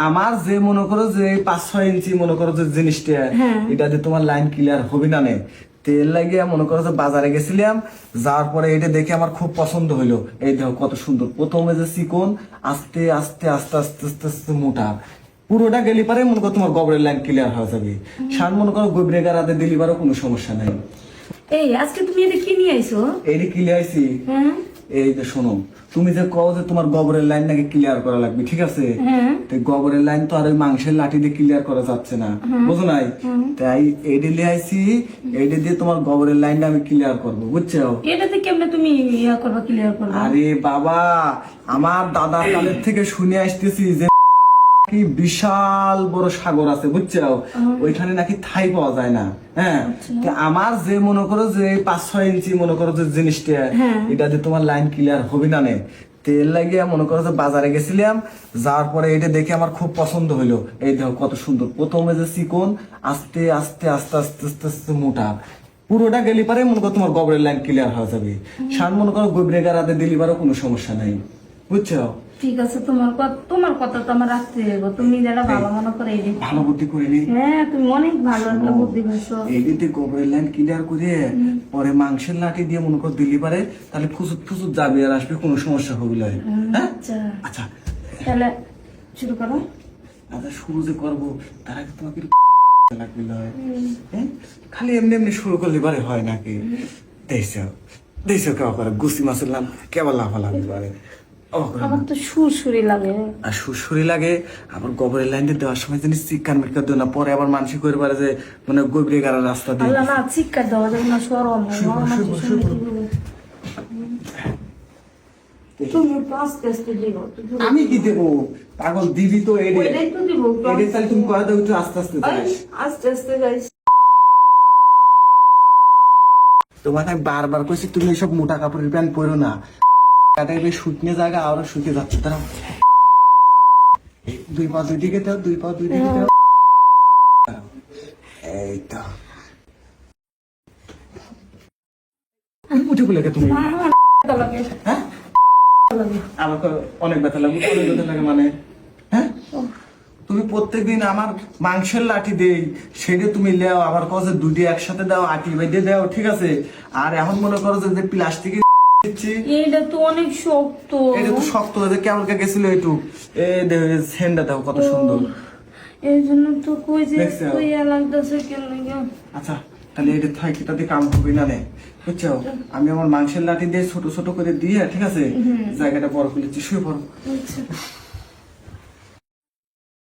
আমার যে মনে করো যে 5-6 ইঞ্চি মনে করো যে জিনিসটা এটা দিয়ে তোমার লাইন ক্লিয়ার হবে না নে তেল লাগিয়ে মনে করো যে বাজারে গেছিলাম, যাওয়ার পরে এটা দেখে আমার খুব পছন্দ হইলো। এই দেখো কত সুন্দর, প্রথমে যে চিকন, আস্তে আস্তে আস্তে আস্তে আস্তে আস্তে মোটা, পুরোটা গেলি পারে মনে করো তোমার গোবরের লাইন ক্লিয়ার হয়ে যাবে। সার মনে করো গোবরে গাড়াতে দিলি পারো কোনো সমস্যা নাই। এই আজকে তুমি এটা কি নিয়ে আইছো? এইটা ক্লিয়ার আইছি। এই যে শোনো, তুমি যে কও যে তোমার গোবরের লাইন নাকি ক্লিয়ার করা লাগবে, ঠিক আছে? তো গোবরের লাইন তো আর ওই মাংসের লাঠি দিয়ে ক্লিয়ার করা যাচ্ছে না, বুঝো নাই? তাই এইটা লিয়ে আইছি, এইটা দিয়ে তোমার গোবরের লাইনটা আমি ক্লিয়ার করবো, বুঝছো? এটাতে কেমনে তুমি ইয়া করবা, ক্লিয়ার করবা? আরে বাবা, আমার দাদার কালের থেকে শুনে আসতেছি যে কি বিশাল বড় সাগর আছে, বুঝছো? ওইখানে নাকি থাই পাওয়া যায় না। হ্যাঁ, আমার যে মনে করো যে 5-6 ইঞ্চি মনে করো যে জিনিসটা এটা দিয়ে তোমার লাইন ক্লিয়ার হবে না নে তেল লাগিয়ে মনে করো যে বাজারে গেছিলাম, যাওয়ার পরে এটা দেখে আমার খুব পছন্দ হইলো। এই দেখো কত সুন্দর, প্রথমে যে চিকন, আস্তে আস্তে আস্তে আস্তে আস্তে আস্তে মোটা, পুরোটা গেলি পারে মনে করো তোমার গোবরের লাইন ক্লিয়ার হয়ে যাবে। সার মনে করো গোবরে গাড়াতে দিলি পারো কোনো সমস্যা নাই, বুঝছো? ঠিক আছে, তোমার কথা তো আমার রাখতে হবে। তুমি যেটা ভালো মনে করে এই ভালো বুদ্ধি করে নি। হ্যাঁ, তুমি অনেক ভালো একটা বুদ্ধি করছো। এই দিতে গোবরের লাইন ক্লিয়ার করে পরে মাংসের লাঠি দিয়ে মনে করো দিলি পারে, তাহলে ফুসুত ফুসুত যাবে আর আসবে, কোনো সমস্যা হবে না। হ্যাঁ, আচ্ছা তাহলে শুরু করো। আচ্ছা, শুরু যে করবো তার আগে তোমাকে লাগবে লয়। হ্যাঁ, খালি এমনি এমনি শুরু করলে পারে হয় নাকি? দেখছো দেখছো কেউ করে গুছি মাছের নাম কেবল লাফালাফি করে। আমার তো সুরসুরি লাগে। আর সুরসুরি লাগে, আবার গোবরের লাইন দিয়ে দেওয়ার সময় জিনিস চিৎকার মিটকার দেয় না, পরে আবার মানুষ করে পারে যে মানে গোবরে গাড়া রাস্তা দিয়ে। আল্লাহ না, চিৎকার দেওয়া যাবে না, সরম। তুমি আস্তে আস্তে দিবো। আমি কি দেবো? পাগল দিবি তো এডে ওইটাই তো দিব। এডে, তাহলে তুমি কয়ে দাও একটু আস্তে আস্তে যাস। আস্তে আস্তে যাইস। তোমাকে আমি বারবার কইছি তুমি এইসব মোটা কাপড়ের প্যান্ট পরো না, কাটাইবে শুকনো জায়গা আরো শুকিয়ে যাচ্ছে। তারা 2 পা 2 দিকে দাও, 2 পা 2 দিকে দাও। এই তো উঠে বলে তুমি। হ্যাঁ, আমার অনেক ব্যথা লাগে, অনেক ব্যথা লাগে মানে। হ্যাঁ, তুমি প্রত্যেকদিন আমার মাংসের লাঠি দেই, সেটা তুমি লেও, আবার কছে দুটি একসাথে দাও, আটি বেঁধে দাও, ঠিক আছে? আর এখন মনে করো যে প্লাস্টিকের এটা তো অনেক শক্ত। এটা তো শক্ত হয়ে কেমন গেছিল একটু। সেন্ডা দাও কত সুন্দর, এই জন্য তো কই যে কইয়া লাগতেছে কেন। আচ্ছা, তাহলে এটা থাকি, তাতে কাম হবে না নে, বুঝছো? আমি আমার মাংসের লাঠি দিয়ে ছোট ছোট করে দিয়ে, ঠিক আছে, জায়গাটা বড় করে দিচ্ছি, শুয়ে পড়ো।